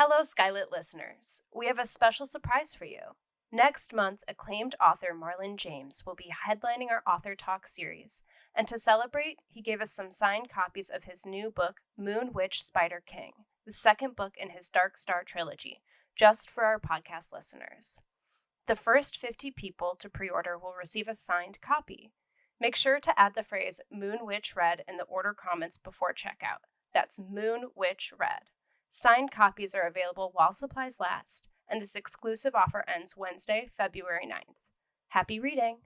Hello, Skylit listeners. We have a special surprise for you. Next month, acclaimed author Marlon James will be headlining our Author Talk series, and to celebrate, he gave us some signed copies of his new book, Moon Witch Spider King, the second book in his Dark Star trilogy, just for our podcast listeners. The first 50 people to pre-order will receive a signed copy. Make sure to add the phrase Moon Witch Red in the order comments before checkout. That's Moon Witch Red. Signed copies are available while supplies last, and this exclusive offer ends Wednesday, February 9th. Happy reading!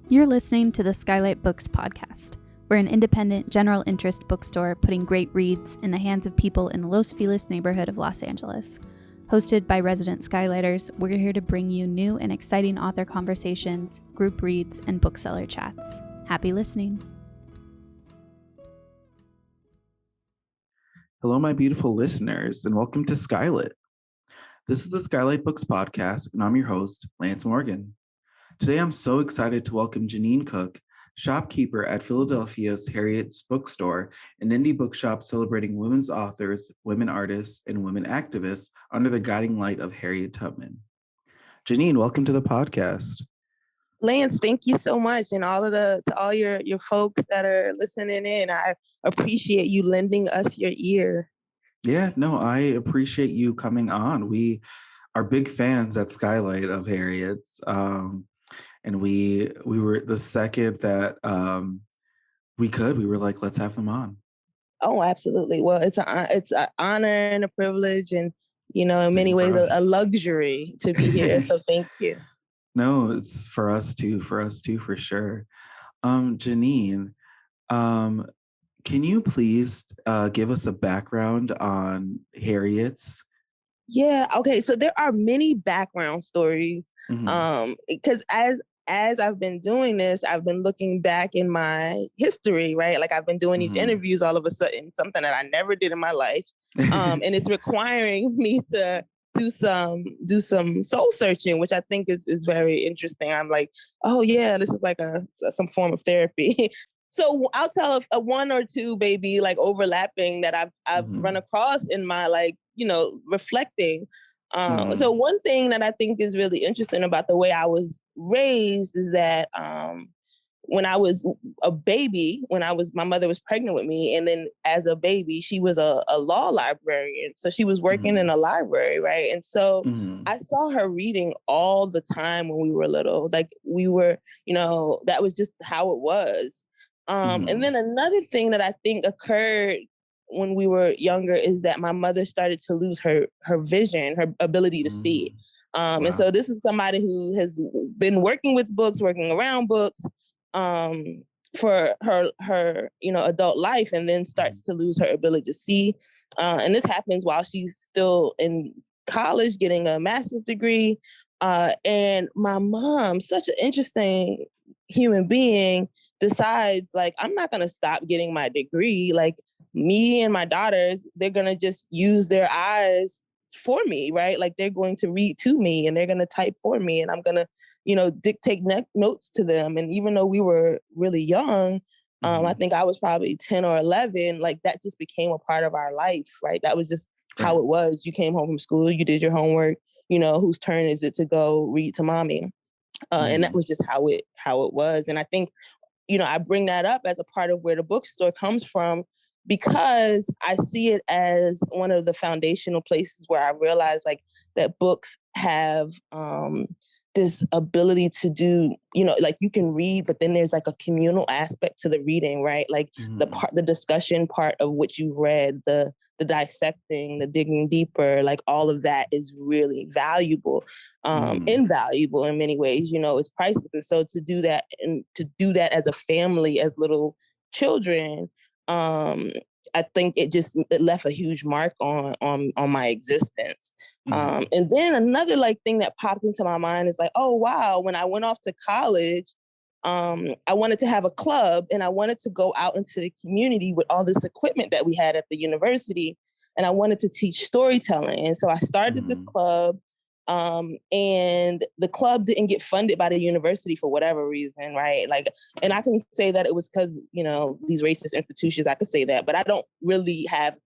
You're listening to the Skylight Books podcast. We're an independent, general interest bookstore putting great reads in the hands of people in the Los Feliz neighborhood of Los Angeles. Hosted by resident Skylighters, we're here to bring you new and exciting author conversations, group reads, and bookseller chats. Happy listening. Hello, my beautiful listeners, and welcome to Skylit. This is the Skylight Books podcast, and I'm your host, Lance Morgan. Today, I'm so excited to welcome Jeannine Cook, shopkeeper at Philadelphia's Harriet's bookstore, an indie bookshop celebrating women's authors, women artists, and women activists under the guiding light of Harriet Tubman. Jeannine, welcome to the podcast. Lance, thank you so much, and to all your folks that are listening in. I appreciate you lending us your ear. Yeah, no, I appreciate you coming on. We are big fans at Skylight of Harriet's. And we were the second that we were like, let's have them on. Oh, absolutely. Well, it's an honor and a privilege, and in many ways a luxury to be here. So thank you. No, it's for us too, for sure. Jeannine, can you please give us a background on Harriet's? Yeah. Okay. So there are many background stories. Because as I've been doing this, I've been looking back in my history, right? Like I've been doing these interviews all of a sudden, something that I never did in my life. And it's requiring me to do some soul searching, which I think is very interesting. I'm like, oh yeah, this is like some form of therapy. So I'll tell a one or two maybe like overlapping that I've run across in my reflecting. So one thing that I think is really interesting about the way I was raised is that when I was a baby, my mother was pregnant with me, and then as a baby, she was a law librarian. So she was working in a library, right? And so I saw her reading all the time when we were little. Like we were, that was just how it was. And then another thing that I think occurred when we were younger is that my mother started to lose her vision, her ability to see. Wow. And so this is somebody who has been working with books, working around books for her adult life, and then starts to lose her ability to see. And this happens while she's still in college getting a master's degree. And my mom, such an interesting human being, decides like, I'm not going to stop getting my degree. Like, me and my daughters, they're going to just use their eyes for me, right? Like they're going to read to me and they're going to type for me, and I'm going to, dictate notes to them. And even though we were really young, I think I was probably 10 or 11, like that just became a part of our life, right? That was just how it was. You came home from school, you did your homework, whose turn is it to go read to mommy? And that was just how it was. And I think, I bring that up as a part of where the bookstore comes from, because I see it as one of the foundational places where I realize like that books have this ability to do, like you can read, but then there's like a communal aspect to the reading, right? Like the discussion part of what you've read, the dissecting, the digging deeper, like all of that is really valuable, invaluable in many ways, it's priceless. And so to do that as a family, as little children, I think it left a huge mark on my existence. And then another thing that popped into my mind is like, oh wow, when I went off to college, I wanted to have a club, and I wanted to go out into the community with all this equipment that we had at the university, and I wanted to teach storytelling. And so I started this club. And the club didn't get funded by the university for whatever reason, right? Like, and I can say that it was because, you know, these racist institutions, I could say that, but I don't really have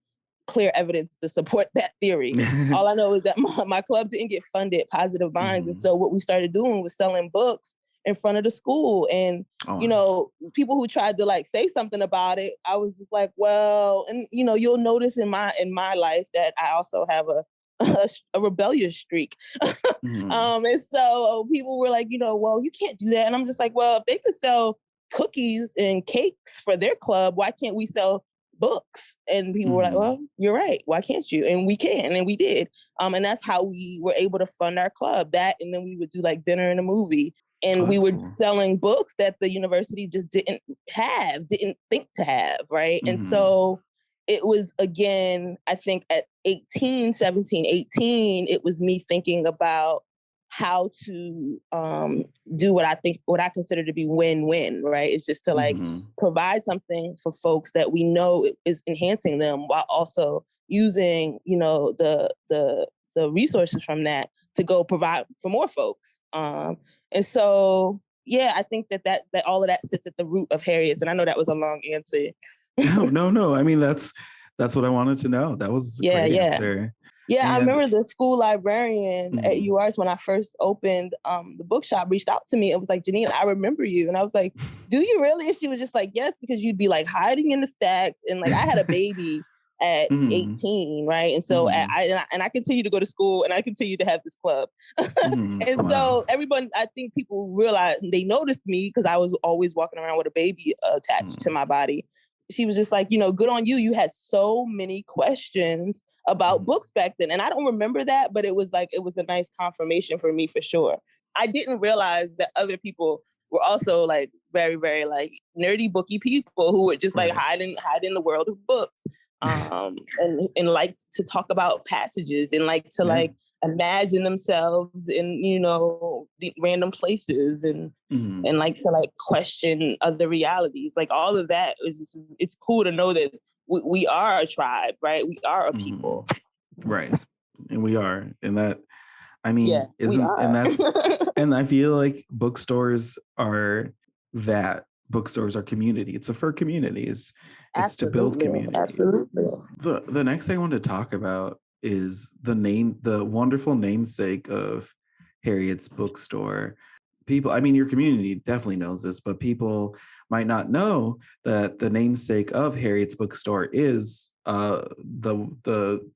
clear evidence to support that theory. All I know is that my club didn't get funded, Positive Minds. And so what we started doing was selling books in front of the school. And, you know, people who tried to like say something about it, I was just like, well, and, you know, you'll notice in my life that I also have a rebellious streak. And so people were like, you know, well, you can't do that. And I'm just like, well, if they could sell cookies and cakes for their club, why can't we sell books? And people were like, well, you're right. Why can't you? And we can, and we did. And that's how we were able to fund our club. That, and then we would do like dinner and a movie. And we were selling books that the university just didn't think to have, right? And so it was, again, I think at 17, 18, it was me thinking about how to do what I consider to be win-win, right? It's just to like provide something for folks that we know is enhancing them while also using, you know, the resources from that to go provide for more folks. And so, yeah, I think that all of that sits at the root of Harriet's. And I know that was a long answer. No. I mean, that's what I wanted to know. That was a great answer. Yeah, and I remember the school librarian at URS when I first opened the bookshop reached out to me. It was like, Jeannine, I remember you. And I was like, do you really? And she was just like, yes, because you'd be like hiding in the stacks. And like, I had a baby at 18, right? And so I continue to go to school and I continue to have this club. And so everyone, I think people realized, they noticed me because I was always walking around with a baby attached to my body. She was just like, you know, good on you. You had so many questions about books back then. And I don't remember that, but it was a nice confirmation for me for sure. I didn't realize that other people were also like very, very like nerdy booky people who were just like hide in the world of books. And like to talk about passages and like to like imagine themselves in, you know, random places and like to like question other realities. Like all of that is just, it's cool to know that we are a tribe, right? We are a people. Right. And we are. And that, I mean, and that's, and I feel like bookstores are community. It's for communities. It's to build community. Absolutely. The next thing I want to talk about is the wonderful namesake of Harriet's bookstore. People, I mean, your community definitely knows this, but people might not know that the namesake of Harriet's bookstore is the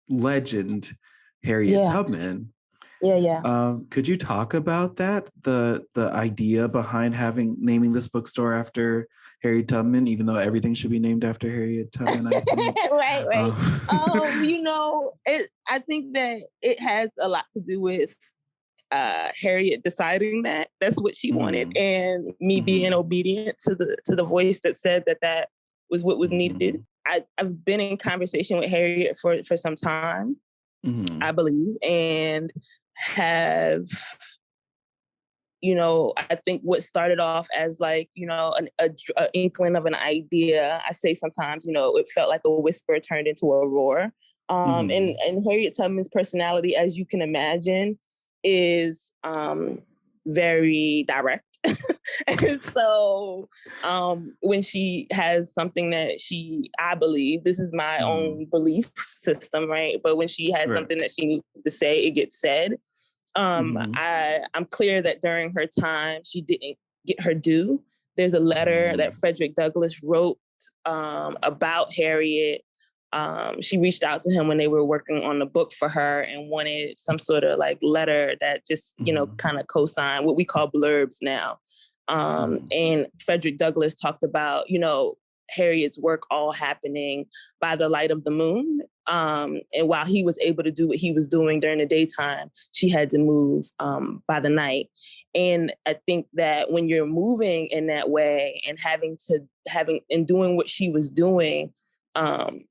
legend Harriet Tubman. Could you talk about that? The idea behind naming this bookstore after Harriet Tubman, even though everything should be named after Harriet Tubman. I think. Right. You know, I think that it has a lot to do with Harriet deciding that that's what she wanted, and me being obedient to the voice that said that was what was needed. I've been in conversation with Harriet for some time, I believe, and have, you know, I think what started off as like, you know, an inkling of an idea, I say sometimes, you know, it felt like a whisper turned into a roar. And Harriet Tubman's personality, as you can imagine, is very direct. And so when she has something that I believe, this is my own belief system, right? But when she has something that she needs to say, it gets said. I'm clear that during her time, she didn't get her due. There's a letter that Frederick Douglass wrote about Harriet. She reached out to him when they were working on the book for her and wanted some sort of like letter that just, you know, kind of co-signed what we call blurbs now. And Frederick Douglass talked about, you know, Harriet's work all happening by the light of the moon. And while he was able to do what he was doing during the daytime, she had to move by the night. And I think that when you're moving in that way and doing what she was doing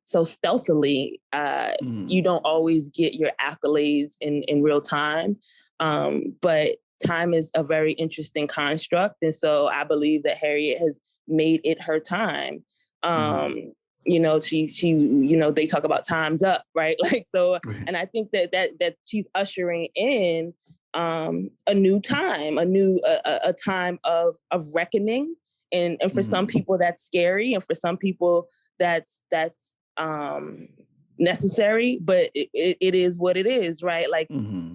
so stealthily, you don't always get your accolades in real time. But time is a very interesting construct. And so I believe that Harriet has made it her time. they talk about time's up, right? Like, so, and I think that she's ushering in a new time, a time of reckoning. And for some people that's scary. And for some people that's necessary, but it is what it is, right? Like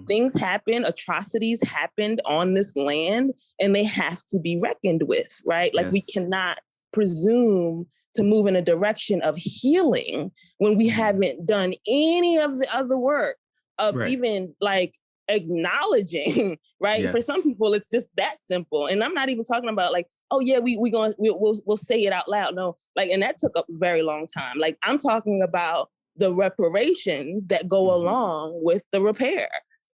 things happen, atrocities happened on this land, and they have to be reckoned with, right? Like we cannot presume to move in a direction of healing when we haven't done any of the other work of even like acknowledging, right? For some people, it's just that simple. And I'm not even talking about like, oh yeah, we'll say it out loud. No, like, and that took a very long time. Like I'm talking about the reparations that go along with the repair.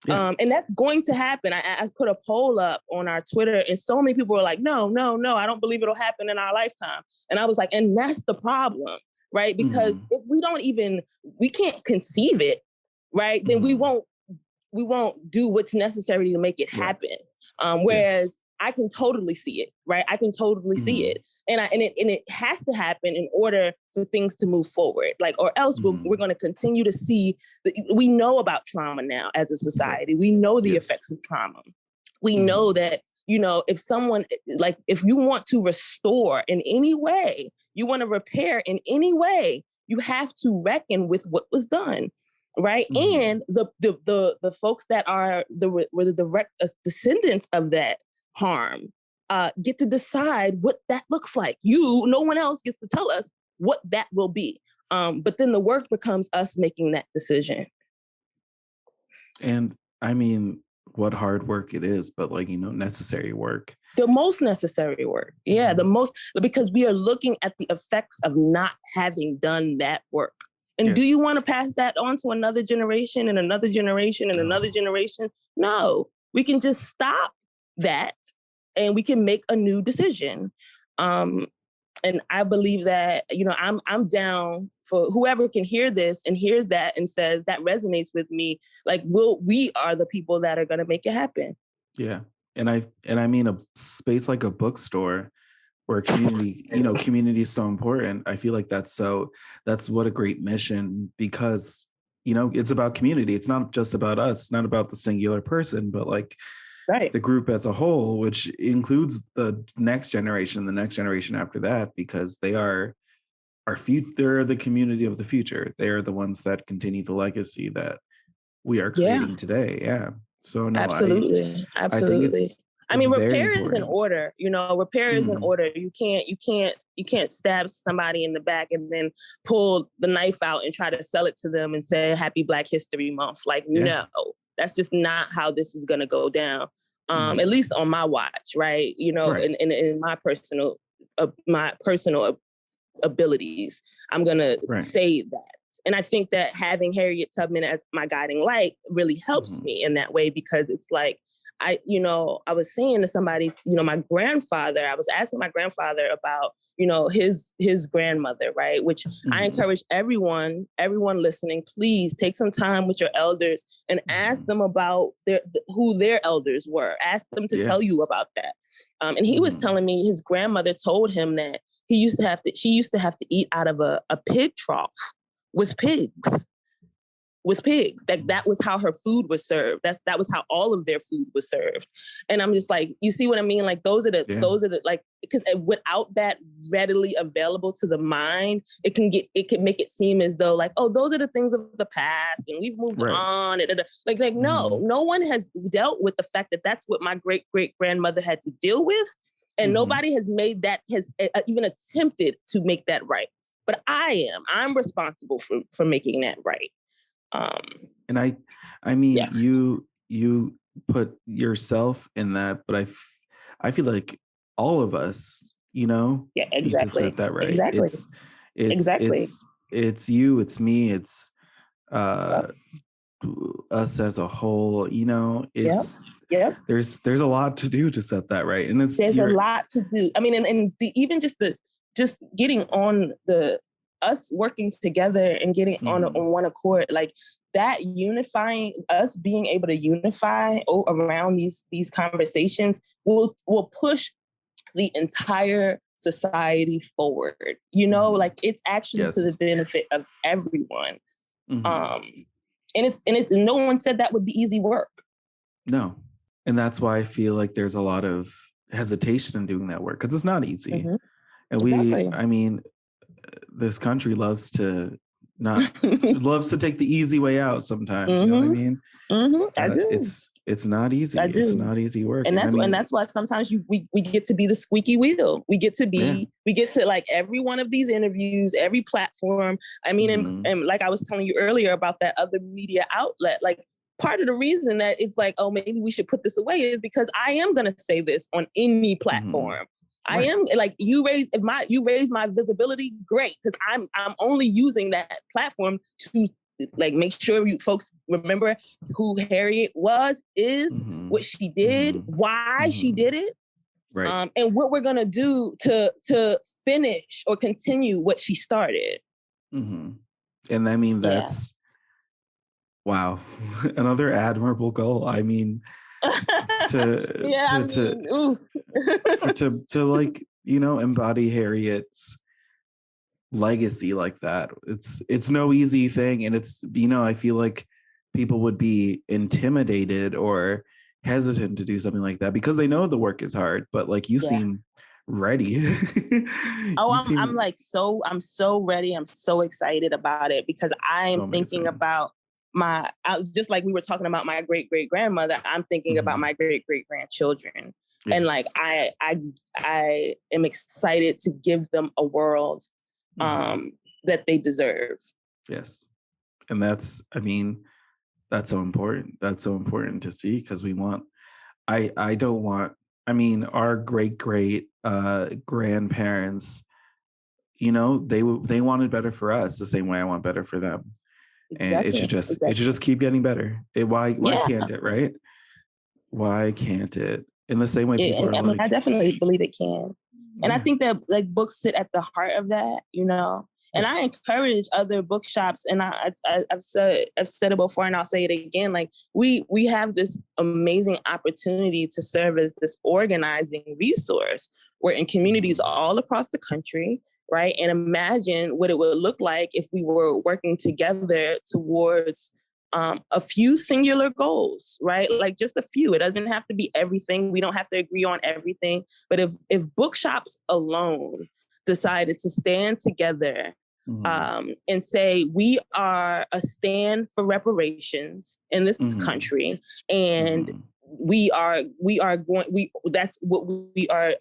Yeah. And that's going to happen. I put a poll up on our Twitter, and so many people were like, no, I don't believe it'll happen in our lifetime. And I was like, and that's the problem, right? Because if we can't conceive it, right? Then we won't do what's necessary to make it happen. Whereas I can totally see it, right? I can totally see it. And it has to happen in order for things to move forward. Like, or else we're going to continue to see we know about trauma now as a society. We know the effects of trauma. We know that, if someone, like, if you want to restore in any way, you want to repair in any way, you have to reckon with what was done. Right. And the folks that are the direct descendants of that harm get to decide what that looks like. No one else gets to tell us what that will be. But then the work becomes us making that decision. And I mean, what hard work it is, but like, necessary work. The most necessary work. Yeah, because we are looking at the effects of not having done that work. And do you want to pass that on to another generation and another generation and another generation? No, we can just stop that and we can make a new decision. And I believe that, I'm down for whoever can hear this and hears that and says that resonates with me. Like, we are the people that are going to make it happen. Yeah. And I mean, a space like a bookstore where community is so important. I feel like that's what a great mission, because, it's about community. It's not just about us, not about the singular person, but like the group as a whole, which includes the next generation after that, because they are they're the community of the future. They are the ones that continue the legacy that we are creating today. Yeah. So no, absolutely. I think I mean, repair is in order. Repair is in order. You can't stab somebody in the back and then pull the knife out and try to sell it to them and say Happy Black History Month. Like, no, that's just not how this is going to go down. At least on my watch, right? In my personal abilities, I'm going to say that. And I think that having Harriet Tubman as my guiding light really helps me in that way, because it's like, I was saying to somebody, my grandfather, I was asking my grandfather about, his grandmother, right? Which I encourage everyone listening, please take some time with your elders and ask them about who their elders were. Ask them to tell you about that. And he was telling me his grandmother told him that she used to have to eat out of a pig trough with pigs. That was how her food was served. That was how all of their food was served. And I'm just like, you see what I mean? Like those are the like, because without that readily available to the mind, it can make it seem as though like, oh, those are the things of the past and we've moved on. Like no one has dealt with the fact that that's what my great grandmother had to deal with. And nobody has even attempted to make that right. But I'm responsible for making that right. And I mean, you put yourself in that, but I feel like all of us, exactly. You said that right. Exactly. It's you, it's me, it's us as a whole. It's there's a lot to do to set that right, and there's a lot to do. I mean, and even just getting on us working together and getting on one accord, like that unifying, us being able to unify around these conversations will push the entire society forward. You know, like it's actually to the benefit of everyone. And no one said that would be easy work. No. And that's why I feel like there's a lot of hesitation in doing that work, because it's not easy. And I mean, this country loves to loves to take the easy way out sometimes. You know what I mean? I do. It's not easy. It's not easy work. And that's why sometimes we get to be the squeaky wheel. We get to like every one of these interviews, every platform. I mean, and like I was telling you earlier about that other media outlet, like part of the reason that it's like, oh, maybe we should put this away is because I am going to say this on any platform. I am like, you raise my visibility, great, because I'm only using that platform to like make sure you folks remember who Harriet is, what she did, why she did it, and what we're gonna do to finish or continue what she started. And I mean, that's wow, another admirable goal. I mean, to like, you know, embody Harriet's legacy like that. It's no easy thing, and it's, you know, I feel like people would be intimidated or hesitant to do something like that because they know the work is hard, but like you seem ready. I'm so ready. I'm so excited about it because I'm thinking about just like we were talking about my great-great-grandmother, I'm thinking about my great-great-grandchildren. And like I am excited to give them a world that they deserve. Yes. And that's, I mean, that's so important. That's so important to see, because we want, I don't want, I mean, our great grandparents, you know, they wanted better for us the same way I want better for them. Exactly. And it should just keep getting better. Why can't it, right? Why can't it? In the same way people are like, I definitely believe it can. And I think that like books sit at the heart of that, you know. And I encourage other bookshops, and I've said it before, and I'll say it again. Like we have this amazing opportunity to serve as this organizing resource. We're in communities all across the country, right? And imagine what it would look like if we were working together towards a few singular goals, right? Like just a few. It doesn't have to be everything. We don't have to agree on everything. But if bookshops alone decided to stand together and say, we are a stand for reparations in this country, and that's what we are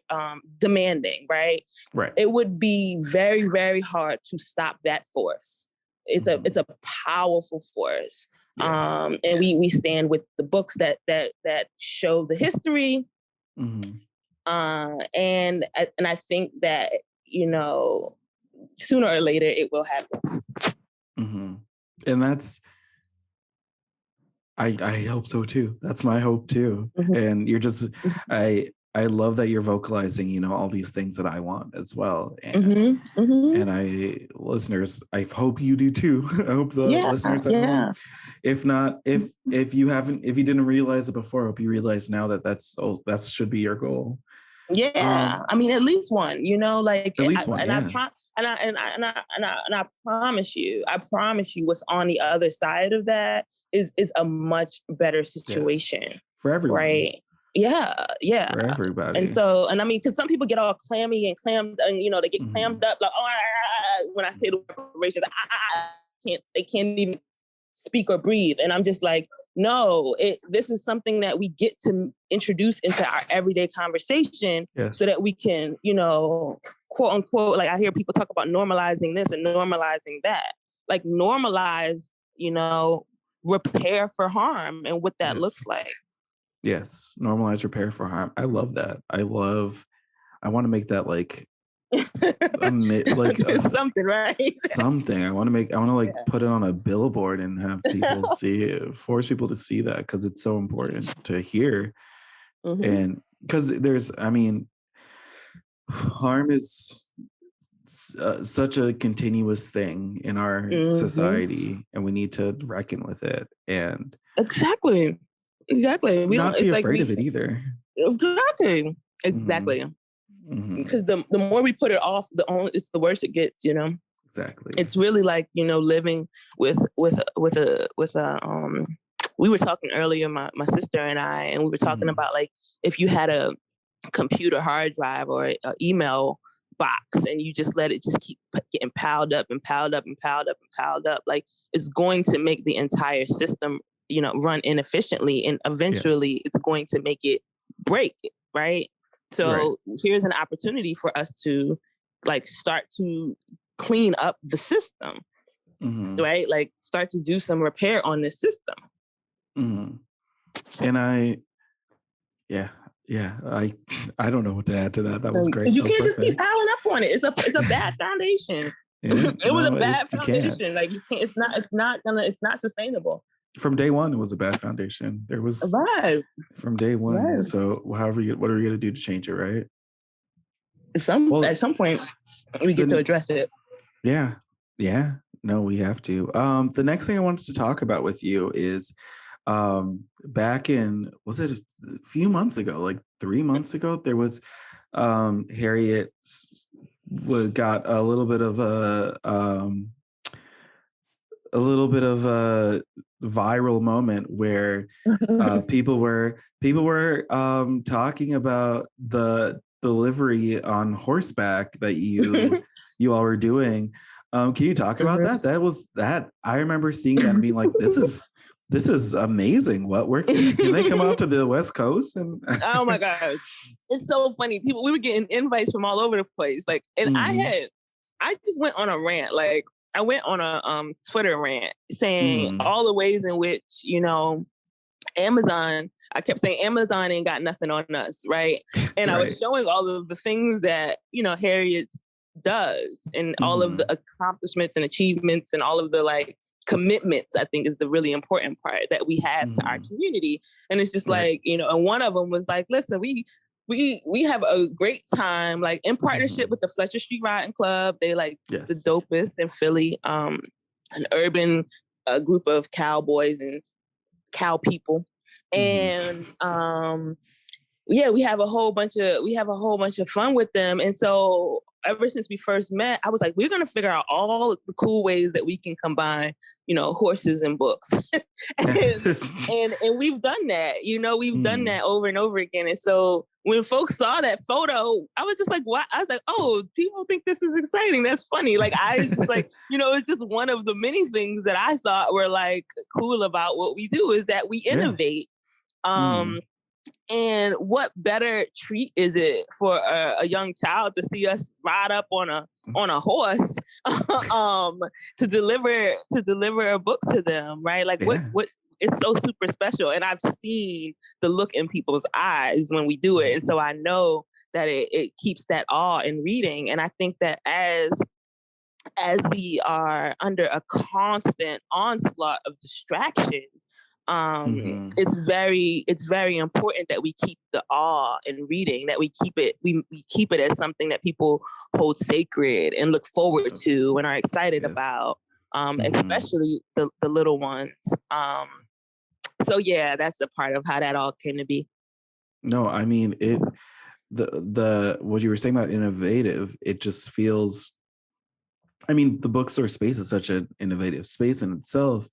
demanding, right? Right. It would be very, very hard to stop that force. It's a powerful force. Yes. And we stand with the books that show the history. And I think that, you know, sooner or later it will happen. And that's, I hope so too. That's my hope too. And you're just, I love that you're vocalizing, you know, all these things that I want as well. And and listeners, I hope you do too. I hope the listeners at home. If not, if you didn't realize it before, I hope you realize now that should be your goal. Yeah, I mean, at least one, you know, like, at least one, I promise you, what's on the other side of that is a much better situation for everyone, right? Yeah, for everybody. And so, and I mean, because some people get all clammy and clammed, and you know, they get clammed up, like, when I say the reparations, they can't even speak or breathe. And I'm just like, no, this is something that we get to introduce into our everyday conversation so that we can, you know, quote unquote, like I hear people talk about normalizing this and normalizing that, like normalize, you know, repair for harm and what that looks like. Yes. Normalize repair for harm. I love that. I want to make that like, something, right? Something. I want to put it on a billboard and have people see it, force people to see that, because it's so important to hear. And because there's, I mean, harm is such a continuous thing in our society, and we need to reckon with it. And exactly. We not be afraid of it either. Exactly. Because the more we put it off, it's the worse it gets, you know? Exactly. It's really like, you know, living with we were talking earlier, my sister and I, and we were talking about like, if you had a computer hard drive or an email box and you just let it just keep getting piled up and piled up and piled up and piled up, like it's going to make the entire system, you know, run inefficiently, and eventually it's going to make it break, right? So here's an opportunity for us to like start to clean up the system, right? Like start to do some repair on this system. And I don't know what to add to that. That was great. You can't just keep piling up on it. It's a bad foundation. It was a bad foundation. Like you can't. It's not sustainable. From day one, it was a bad foundation. There was from day one. Right. So what are we gonna do to change it, right? At some point, we get to address it. Yeah. No, we have to. The next thing I wanted to talk about with you is back in, was it a few months ago, like 3 months ago, there was Harriet got a little bit of a viral moment where people were talking about the delivery on horseback that you all were doing. Can you talk about that? I remember seeing that and being like, this is amazing. Can they come out to the West Coast? And oh my gosh, it's so funny. We were getting invites from all over the place. Like, and I just went on a rant. Like, I went on a Twitter rant saying all the ways in which, you know, Amazon, I kept saying Amazon ain't got nothing on us, right? And I was showing all of the things that, you know, Harriet does, and all of the accomplishments and achievements and all of the like commitments, I think is the really important part that we have to our community. And it's just like, you know, and one of them was like, listen, we have a great time, like in partnership with the Fletcher Street Riding Club. They like the dopest in Philly, an urban group of cowboys and cow people. And we have a whole bunch of fun with them. And so ever since we first met, I was like, we're going to figure out all the cool ways that we can combine, you know, horses and books. and we've done that, you know, we've done that over and over again. And so when folks saw that photo, I was just like, what? I was like, oh, people think this is exciting. That's funny. Like, I was just like, you know, it's just one of the many things that I thought were like cool about what we do is that we innovate. And what better treat is it for a young child to see us ride up on a horse to deliver a book to them, right? Like what it's so super special. And I've seen the look in people's eyes when we do it. And so I know that it keeps that awe in reading. And I think that as we are under a constant onslaught of distraction, it's very important that we keep the awe in reading, that we keep it as something that people hold sacred and look forward to and are excited about, especially the little ones. So yeah, that's a part of how that all came to be. No, I mean the what you were saying about innovative, it just feels, I mean, the bookstore space is such an innovative space in itself,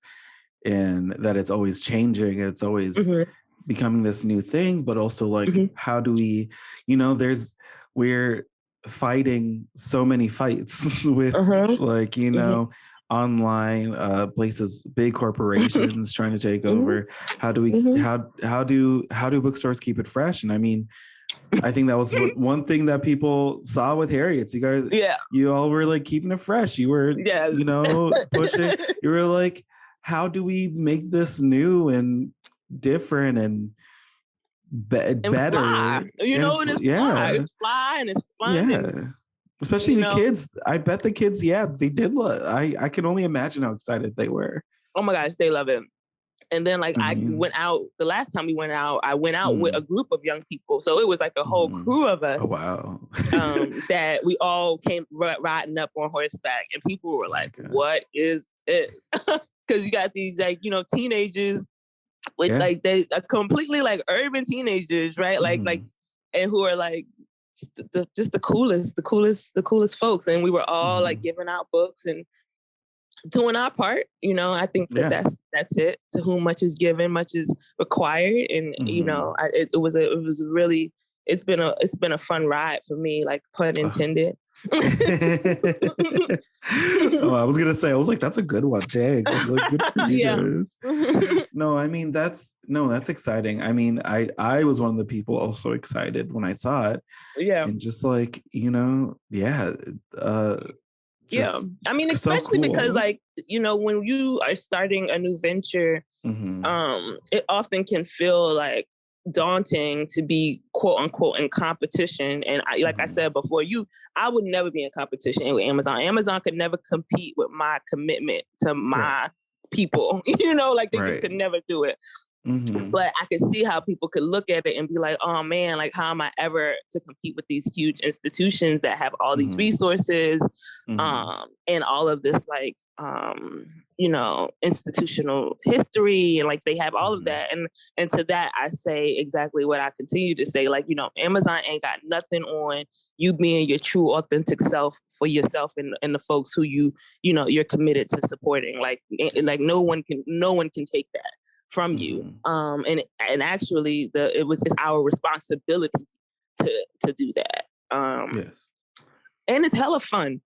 and that it's always changing, it's always becoming this new thing, but also like how do we, you know, we're fighting so many fights with like, you know, online places, big corporations trying to take over. How do we how do bookstores keep it fresh? And I mean, I think that was one thing that people saw with Harriet. You guys, you all were like keeping it fresh. You were, you know, pushing. You were like, how do we make this new and different and better? Fly. You know, and it's fly. It's fly and it's fun. Yeah. Especially the kids. I bet the kids, they did love. I can only imagine how excited they were. Oh my gosh, they love it. And then like I went out, the last time we went out, I went out with a group of young people. So it was like a whole crew of us. Oh, wow. That we all came riding up on horseback, and people were like, what is this? Because you got these like, you know, teenagers with like, they are completely like urban teenagers, right? Like, and who are like just the coolest folks. And we were all like giving out books and doing our part. You know, I think that that's it. To whom much is given, much is required. And you know, it's been a fun ride for me, like pun intended. Oh, I was gonna say, I was like, that's a good one, Jay. Like, good for you guys. No, I mean that's exciting. I mean, I was one of the people also excited when I saw it. Yeah. And just like, you know, I mean, especially so cool. Because like, you know, when you are starting a new venture, it often can feel like daunting to be quote unquote in competition. And I said before, I would never be in competition with Amazon. Amazon could never compete with my commitment to my people, you know, like they just could never do it. But I could see how people could look at it and be like, oh man, like how am I ever to compete with these huge institutions that have all these resources and all of this like you know, institutional history, and like they have all of that. And to that I say exactly what I continue to say, like, you know, Amazon ain't got nothing on you being your true authentic self for yourself and the folks who you know you're committed to supporting. Like no one can take that from you. And actually it's our responsibility to do that. Yes. And it's hella fun.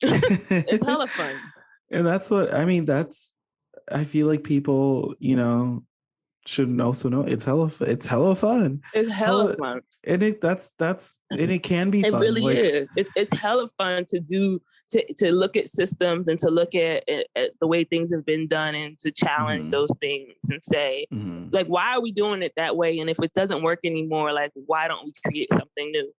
It's hella fun. And that's what I mean, I feel like people, you know, should also know it's hella fun. It's hella fun. And it can be fun. It really is. It's hella fun to look at systems and to look at the way things have been done and to challenge those things and say, like, why are we doing it that way? And if it doesn't work anymore, like, why don't we create something new?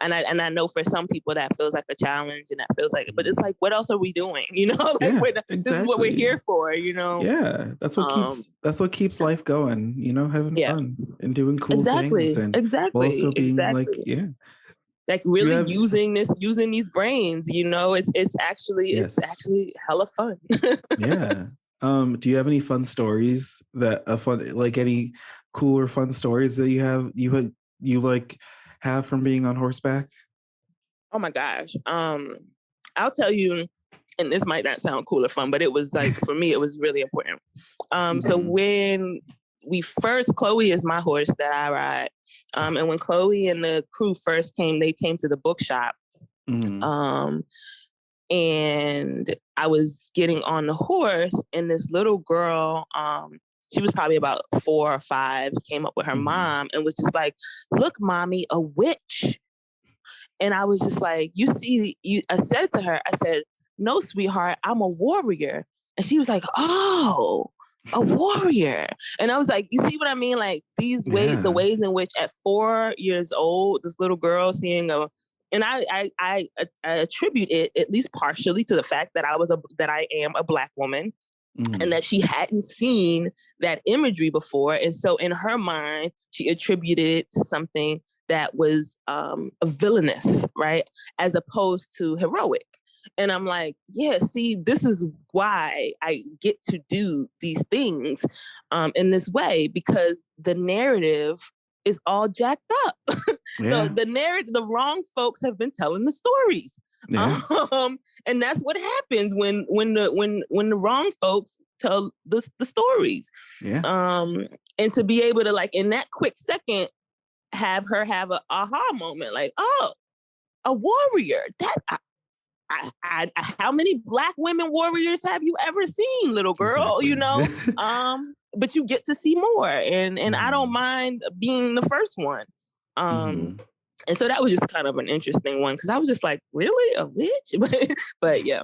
And I know for some people that feels like a challenge and that feels like, but it's like, what else are we doing? You know, like this is what we're here for, you know? Yeah. That's what keeps life going, you know, having fun and doing cool things. And also being like, like really using these brains, you know, it's actually hella fun. Yeah. Do you have any fun stories like any cool or fun stories that you have from being on horseback? Oh my gosh. I'll tell you, and this might not sound cool or fun, but it was like, for me, it was really important. So when Chloe is my horse that I ride. And when Chloe and the crew first came, they came to the Bookshop. And I was getting on the horse, and this little girl, she was probably about 4 or 5, came up with her mom and was just like, look, mommy, a witch. And I was just like, I said to her, no, sweetheart, I'm a warrior. And she was like, oh, a warrior. And I was like, you see what I mean? Like these ways, the ways in which at 4 years old, this little girl seeing and I attribute it at least partially to the fact that I am a Black woman. And that she hadn't seen that imagery before. And so in her mind, she attributed it to something that was villainous, right? As opposed to heroic. And I'm like, yeah, see, this is why I get to do these things in this way, because the narrative is all jacked up. The narrative, the wrong folks have been telling the stories. Yeah. And that's what happens when the wrong folks tell the stories. Yeah. And to be able to, like, in that quick second, have her have a aha moment, like, oh, a warrior. That how many Black women warriors have you ever seen, little girl? Exactly. You know, but you get to see more, and I don't mind being the first one. And so that was just kind of an interesting one, because I was just like, really, a witch? But yeah.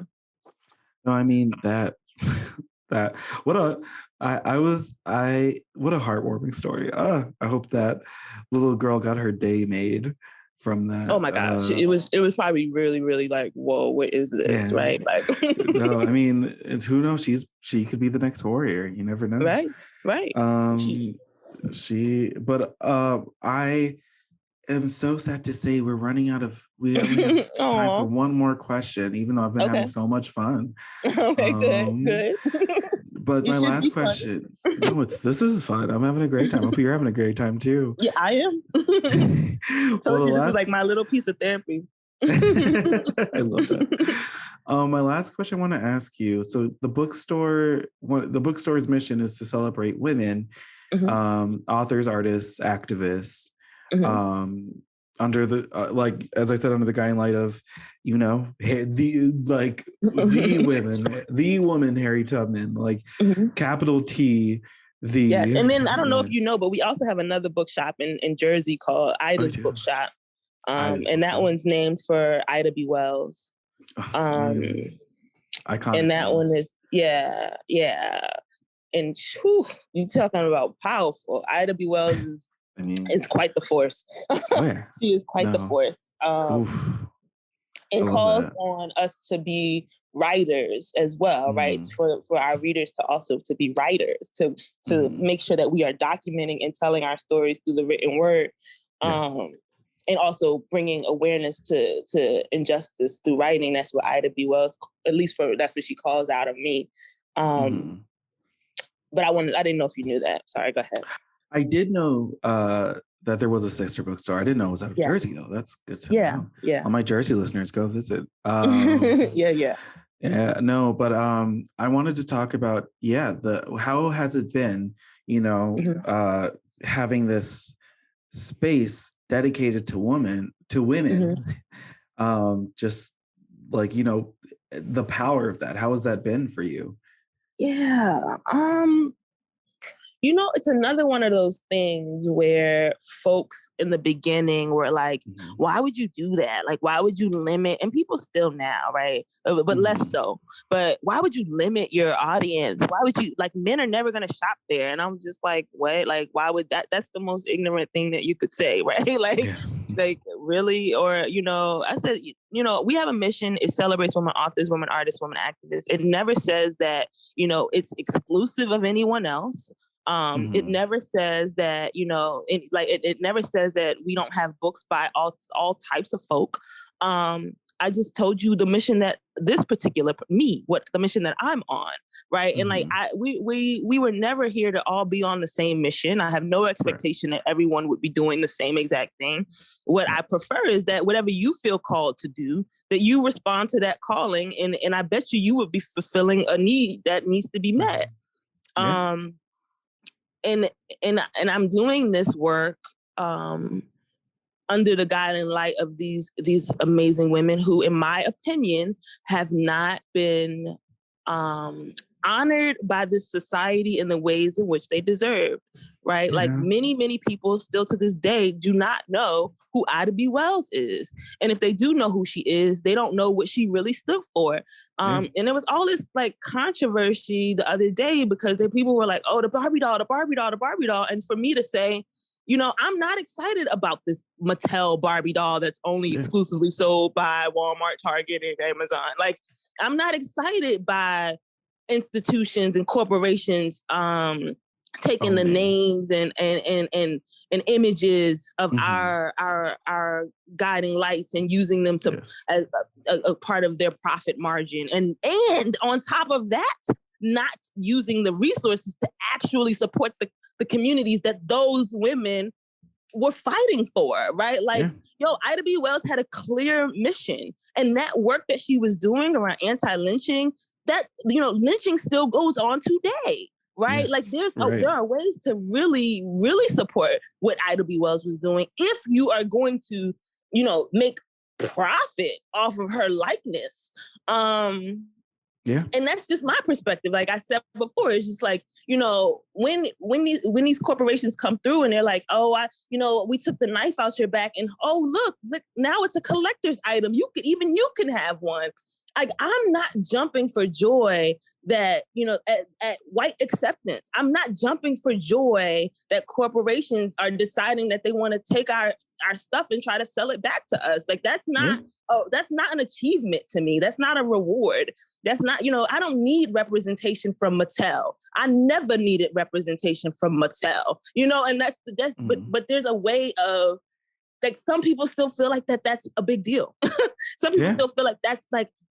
No, I mean what a heartwarming story. I hope that little girl got her day made from that. Oh my gosh, it was probably really, really like, whoa, what is this, right? Like, no, I mean, who knows? She could be the next warrior. You never know, right? I am so sad to say we only have time for one more question, even though I've been having so much fun. Okay, good. But my last question, No, this is fun. I'm having a great time. I hope you're having a great time too. Yeah, I am. Told you this is like my little piece of therapy. I love that. My last question I want to ask you. So the bookstore's mission is to celebrate women, authors, artists, activists, under the as I said, under the guiding light of, the woman Harriet Tubman, capital T. Yes, and then I don't know if you know, but we also have another bookshop in Jersey called Ida's Bookshop. And that one's named for Ida B. Wells. Iconic. And that one is, yeah. And you talking about powerful. Ida B. Wells is quite the force. She is quite the force. And calls on us to be writers as well, right? For our readers to also to be writers, to make sure that we are documenting and telling our stories through the written word. And also bringing awareness to injustice through writing. That's what Ida B. Wells, that's what she calls out of me. But I didn't know if you knew that. Sorry, go ahead. I did know that there was a sister bookstore. I didn't know it was out of Jersey though. That's good to know. Yeah. All my Jersey listeners, go visit. Yeah. No, but I wanted to talk about how has it been, having this space dedicated to women, just the power of that. How has that been for you? Yeah. It's another one of those things where folks in the beginning were like, why would you do that? Like, why would you limit? And people still now, right? But less so. But why would you limit your audience? Why would you, men are never going to shop there. And I'm just like, what? Like, why would that's the most ignorant thing that you could say, right? Like, really? Or, I said, we have a mission. It celebrates women authors, women artists, women activists. It never says that, it's exclusive of anyone else. It never says that, it never says that we don't have books by all types of folk. I just told you the mission that the mission that I'm on, right? And we were never here to all be on the same mission. I have no expectation that everyone would be doing the same exact thing. What I prefer is that whatever you feel called to do, that you respond to that calling, and I bet you would be fulfilling a need that needs to be met. And I'm doing this work under the guiding light of these amazing women who, in my opinion, have not been honored by this society in the ways in which they deserve, right? Like many people still to this day do not know who Ida B. Wells is. And if they do know who she is, they don't know what she really stood for. And there was all this controversy the other day because people were like, oh, the Barbie doll. And for me to say, I'm not excited about this Mattel Barbie doll that's only exclusively sold by Walmart, Target, and Amazon. Like, I'm not excited by institutions and corporations taking the names and images of our guiding lights and using them to as a part of their profit margin. And on top of that, not using the resources to actually support the communities that those women were fighting for, right? Ida B. Wells had a clear mission, and that work that she was doing around anti-lynching, that, lynching still goes on today, right? There are ways to really, really support what Ida B. Wells was doing if you are going to, make profit off of her likeness. And that's just my perspective. Like I said before, it's just when these corporations come through and they're like, oh, we took the knife out your back and look, now it's a collector's item. You can have one. Like, I'm not jumping for joy that, at white acceptance. I'm not jumping for joy that corporations are deciding that they want to take our stuff and try to sell it back to us. Like, that's not an achievement to me. That's not a reward. That's not, I don't need representation from Mattel. I never needed representation from Mattel, and but there's a way of, some people still feel like that's a big deal. Some people still feel like that's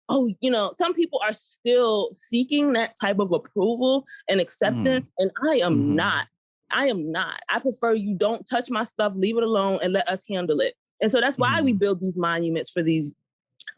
oh, some people are still seeking that type of approval and acceptance. And I am not. I prefer you don't touch my stuff, leave it alone, and let us handle it. And so that's why we build these monuments for these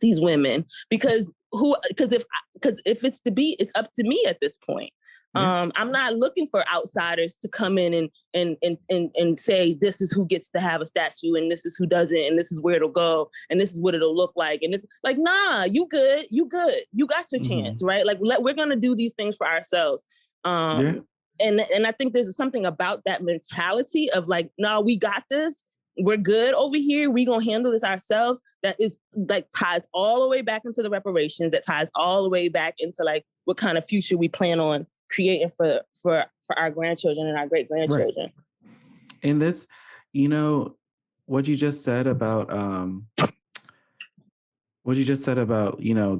women, because if it's to be, it's up to me at this point. I'm not looking for outsiders to come in and say, this is who gets to have a statue and this is who doesn't, and this is where it'll go and this is what it'll look like. And it's like, nah, you good. You got your chance, right? Like, we're going to do these things for ourselves. And I think there's something about that mentality of like, no, we got this. We're good over here. We're going to handle this ourselves. That is like ties all the way back into the reparations, that ties all the way back into like what kind of future we plan on creating for our grandchildren and our great grandchildren. Right. And this, what you just said about, the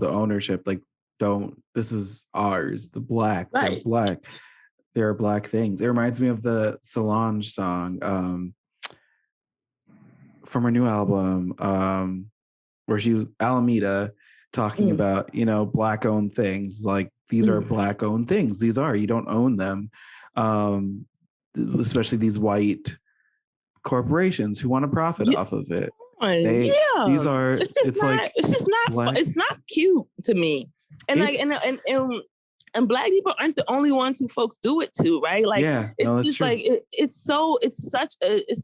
ownership, like, this is ours, the black, right. The black, there are black things. It reminds me of the Solange song, from her new album, where she was Alameda talking about, black owned things. Like, these are black owned things. You don't own them. Especially these white corporations who want to profit off of it. These are, it's not cute to me. And and black people aren't the only ones who folks do it to, right? Like, it's true. Like, it's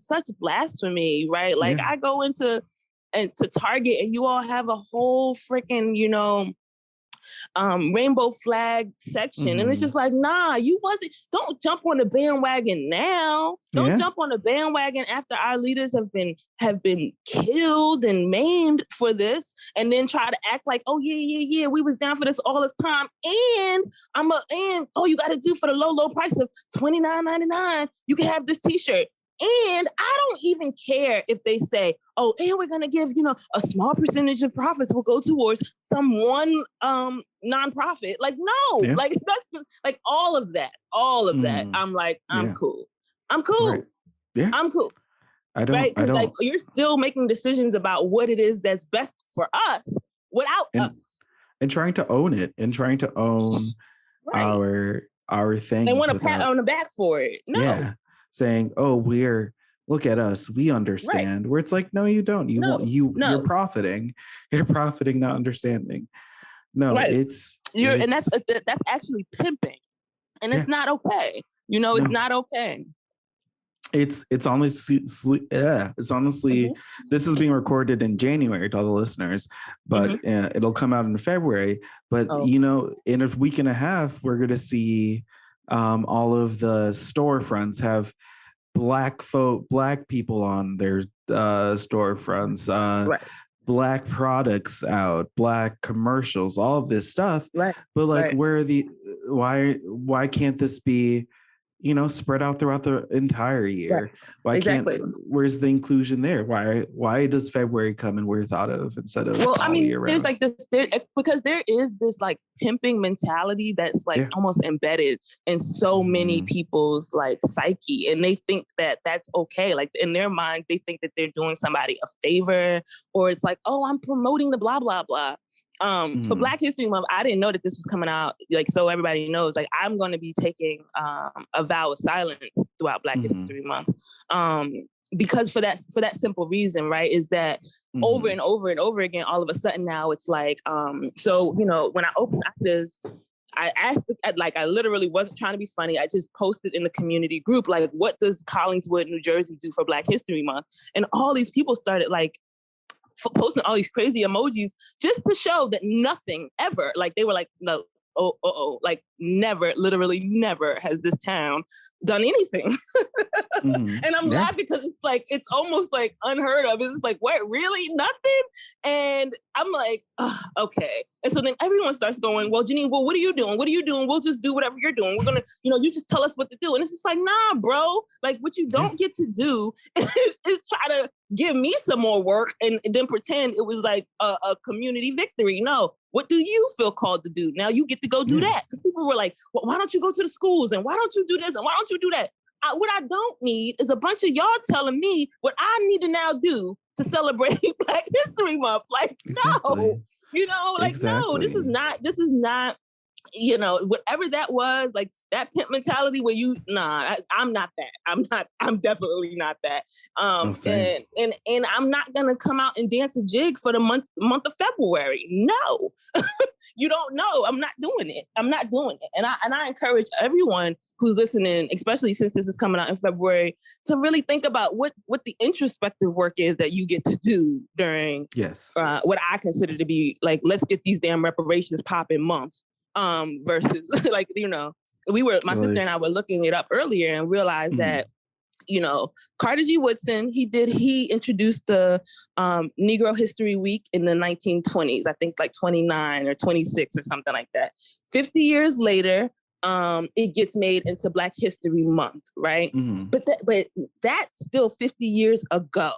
such blasphemy, right? Like, I go to Target and you all have a whole freaking, rainbow flag section. And it's just like, nah, don't jump on the bandwagon now. Don't jump on the bandwagon after our leaders have been killed and maimed for this, and then try to act like, oh yeah, we was down for this all this time. And you got to do for the low price of $29.99, you can have this t-shirt. And I don't even care if they say, oh, and we're going to give, a small percentage of profits will go towards some one nonprofit. Like, no, like, that's just, like, all of that. I'm like, I'm cool. I'm cool. Right. Yeah. I'm cool. I don't. Right? Because like, you're still making decisions about what it is that's best for us without us. And trying to own it and trying to own our thing. They want a pat on the back for it. No. Yeah. Saying, "Oh, look at us. We understand." Right. Where it's like, no, you don't. You're profiting. You're profiting, not understanding. No, it's and that's actually pimping, and it's not okay. It's not okay. It's honestly, this is being recorded in January to all the listeners, but it'll come out in February. But in a week and a half, we're going to see all of the storefronts have black people on their storefronts, black products out, black commercials, all of this stuff. Right. But like, where are why can't this be, spread out throughout the entire year? Why where's the inclusion there? Why does February come and we're thought of instead of all year round? There's like this, because there is this like pimping mentality that's like almost embedded in so many people's like psyche, and they think that that's okay. Like, in their minds, they think that they're doing somebody a favor, or it's like, oh, I'm promoting the blah blah blah. For Black History Month, I didn't know that this was coming out. Like, so everybody knows, like, I'm going to be taking a vow of silence throughout Black History Month. Because for that simple reason, right, is that over and over and over again, all of a sudden now it's like, so, when I opened this, I asked, like, I literally wasn't trying to be funny. I just posted in the community group, like, what does Collingswood, New Jersey do for Black History Month? And all these people started like posting all these crazy emojis just to show that nothing ever, like, they were like, no, like, never, literally never has this town done anything. And I'm laughing because it's like, it's almost like unheard of. It's just like, what, really? Nothing? And I'm like, okay. And so then everyone starts going, well, Jeannine, well, what are you doing? What are you doing? We'll just do whatever you're doing. We're going to, you just tell us what to do. And it's just like, nah, bro. Like, what you don't get to do is try to give me some more work and then pretend it was like a community victory. No. What do you feel called to do? Now you get to go do that. Because people were like, well, why don't you go to the schools? And why don't you do this? And why don't you do that? What I don't need is a bunch of y'all telling me what I need to now do to celebrate Black History Month. Like, no, Like, no, this is not, whatever that was, like that pimp mentality where I'm not that. I'm definitely not that. And I'm not gonna come out and dance a jig for the month of February. No, you don't know. I'm not doing it. And I encourage everyone who's listening, especially since this is coming out in February, to really think about what the introspective work is that you get to do during what I consider to be like, let's get these damn reparations popping months. Versus like, my sister and I were looking it up earlier and realized that, Carter G. Woodson, he introduced the Negro History Week in the 1920s, I think like 29 or 26 or something like that. 50 years later, it gets made into Black History Month, right? But that's still 50 years ago,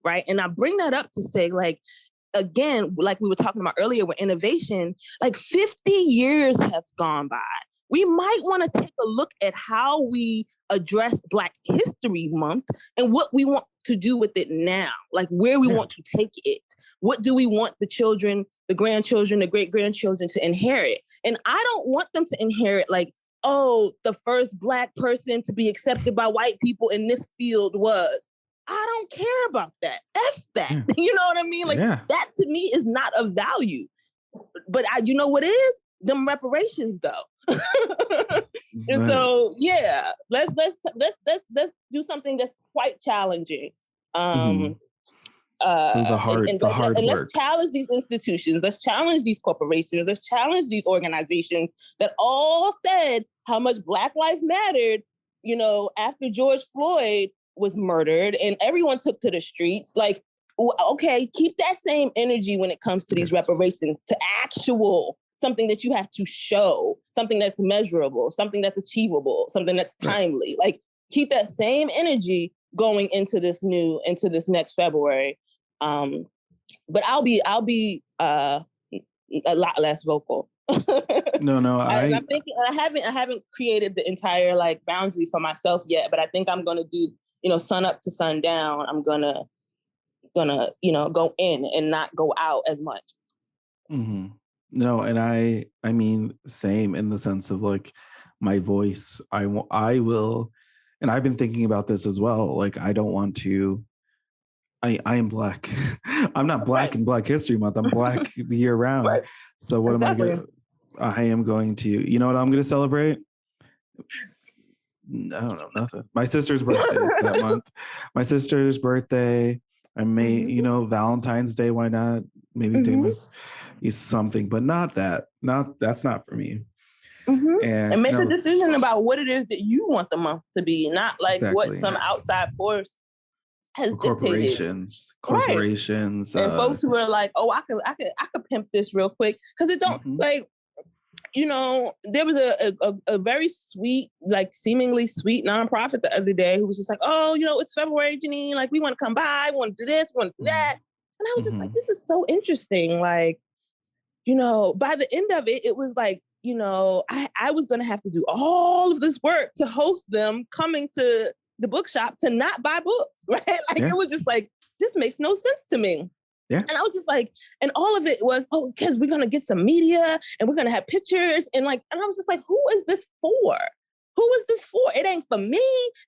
right? And I bring that up to say, like, again, like we were talking about earlier with innovation, like 50 years has gone by. We might want to take a look at how we address Black History Month and what we want to do with it now, like where we want to take it. What do we want the children, the grandchildren, the great-grandchildren to inherit? And I don't want them to inherit like, oh, the first Black person to be accepted by white people in this field was. I don't care about that. F that. You know what I mean? Like that to me is not of value. But you know what is? Them reparations though. And so let's do something that's quite challenging. The hard work. Let's challenge these institutions. Let's challenge these corporations. Let's challenge these organizations that all said how much Black life mattered, after George Floyd was murdered and everyone took to the streets. Like, okay, keep that same energy when it comes to these reparations, to actual something that you have to show, something that's measurable, something that's achievable, something that's timely. Like, keep that same energy going into this next February. But I'll be a lot less vocal. I'm thinking, I haven't created the entire like boundary for myself yet, but I think I'm gonna do, sun up to sundown. I'm gonna go in and not go out as much. No, and I mean, same in the sense of like my voice. I will, and I've been thinking about this as well. Like, I don't want to. I am Black. I'm not Black in Black History Month. I'm Black year round. Right. So what am I going? I am going to. You know what I'm going to celebrate? I don't know, nothing. My sister's birthday is that month. My sister's birthday. I may, Valentine's Day. Why not? Maybe Davis is something, but not that. That's not for me. And make a decision about what it is that you want the month to be, not like what some outside force has corporations, dictated. And folks who are like, oh, I could pimp this real quick, because it don't like. There was a very sweet, like seemingly sweet nonprofit the other day who was just like, oh, it's February, Jeannine, like we want to come by, we want to do this, we want to do that. And I was just like, this is so interesting. Like, by the end of it, it was like, I was going to have to do all of this work to host them coming to the bookshop to not buy books, right? Like, it was just like, this makes no sense to me. Yeah. And I was just like, and all of it was, because we're going to get some media and we're going to have pictures. And I was just like, who is this for? Who is this for? It ain't for me.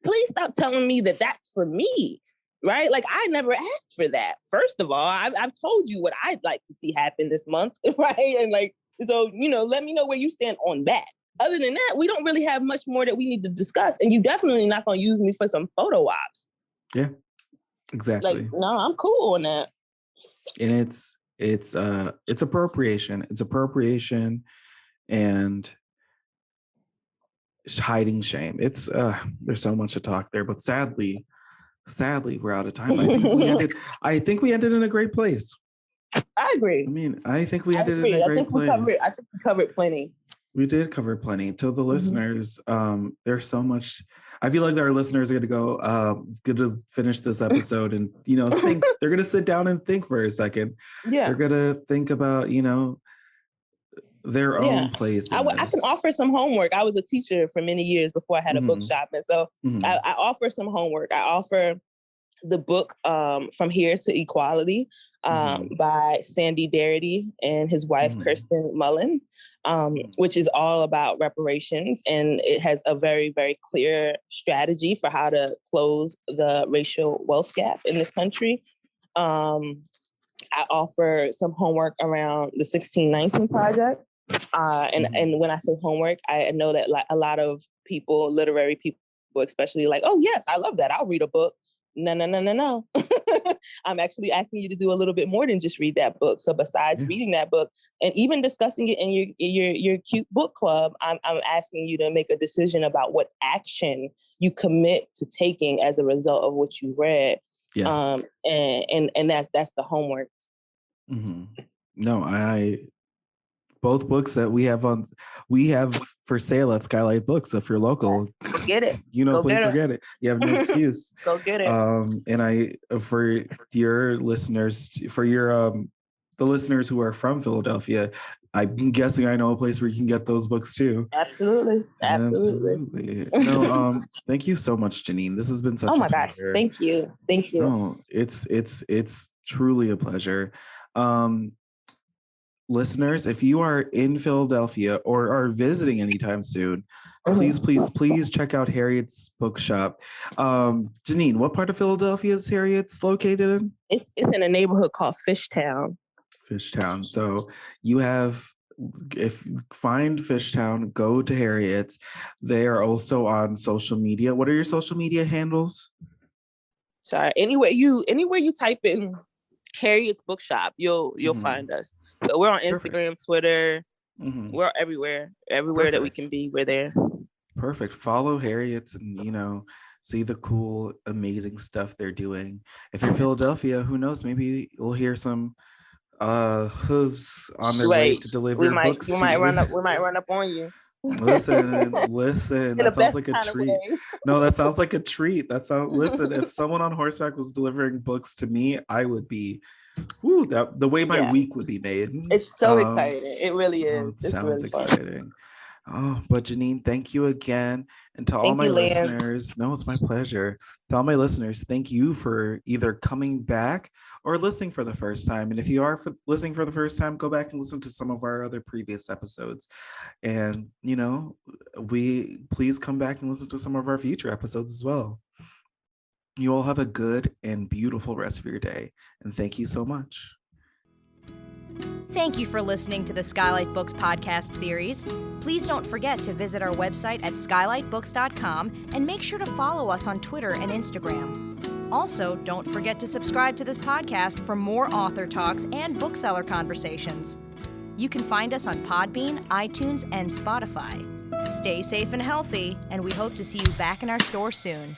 Please stop telling me that that's for me, right? Like, I never asked for that. First of all, I've told you what I'd like to see happen this month, right? And like, so, let me know where you stand on that. Other than that, we don't really have much more that we need to discuss. And you definitely not going to use me for some photo ops. Yeah, exactly. Like, no, I'm cool on that. And it's appropriation. It's appropriation and hiding shame. It's there's so much to talk there, but sadly we're out of time. I think we ended in a great place. I agree. I mean, I think we ended in a great place. I think we covered plenty. We did cover plenty. To the listeners, there's so much. I feel like our listeners are going to finish this episode and, think. They're going to sit down and think for a second. Yeah. They're going to think about, their own place. I can offer some homework. I was a teacher for many years before I had a bookshop. And so I offer some homework. I offer the book From Here to Equality by Sandy Darity and his wife, Kirsten Mullen, which is all about reparations. And it has a very, very clear strategy for how to close the racial wealth gap in this country. I offer some homework around the 1619 Project. And when I say homework, I know that like a lot of people, literary people especially, like, oh yes, I love that, I'll read a book. No. I'm actually asking you to do a little bit more than just read that book. So besides reading that book and even discussing it in your cute book club, I'm asking you to make a decision about what action you commit to taking as a result of what you've read. Yes. And that's the homework. No, both books that we have for sale at Skylight Books. So if you're local, get it. Please forget it. You have no excuse. Go get it. And for your listeners, the listeners who are from Philadelphia, I'm guessing I know a place where you can get those books too. Absolutely. No, thank you so much, Jeannine. This has been such a pleasure. Thank you. No, it's truly a pleasure. Listeners, if you are in Philadelphia or are visiting anytime soon, please check out Harriet's Bookshop. Jeannine, what part of Philadelphia is Harriet's located in? It's in a neighborhood called Fishtown. So find Fishtown, go to Harriet's. They are also on social media. What are your social media handles? Sorry, anywhere you type in Harriet's Bookshop, you'll find us. So we're on Instagram, Twitter. We're everywhere that we can be. We're there. Perfect. Follow Harriet's and see the cool, amazing stuff they're doing. If you're in Philadelphia, who knows? Maybe you'll hear some hooves on their way to deliver books. We might run up on you. Listen. That sounds like a treat. No, that sounds like a treat. Listen, if someone on horseback was delivering books to me, I would be the way my week would be made. It's so exciting. It really is. It sounds really exciting. But Jeannine, thank you again. And to all my listeners, no, it's my pleasure. To all my listeners, thank you for either coming back or listening for the first time. And if you are listening for the first time, go back and listen to some of our other previous episodes. And, please come back and listen to some of our future episodes as well. You all have a good and beautiful rest of your day. And thank you so much. Thank you for listening to the Skylight Books podcast series. Please don't forget to visit our website at skylightbooks.com and make sure to follow us on Twitter and Instagram. Also, don't forget to subscribe to this podcast for more author talks and bookseller conversations. You can find us on Podbean, iTunes, and Spotify. Stay safe and healthy, and we hope to see you back in our store soon.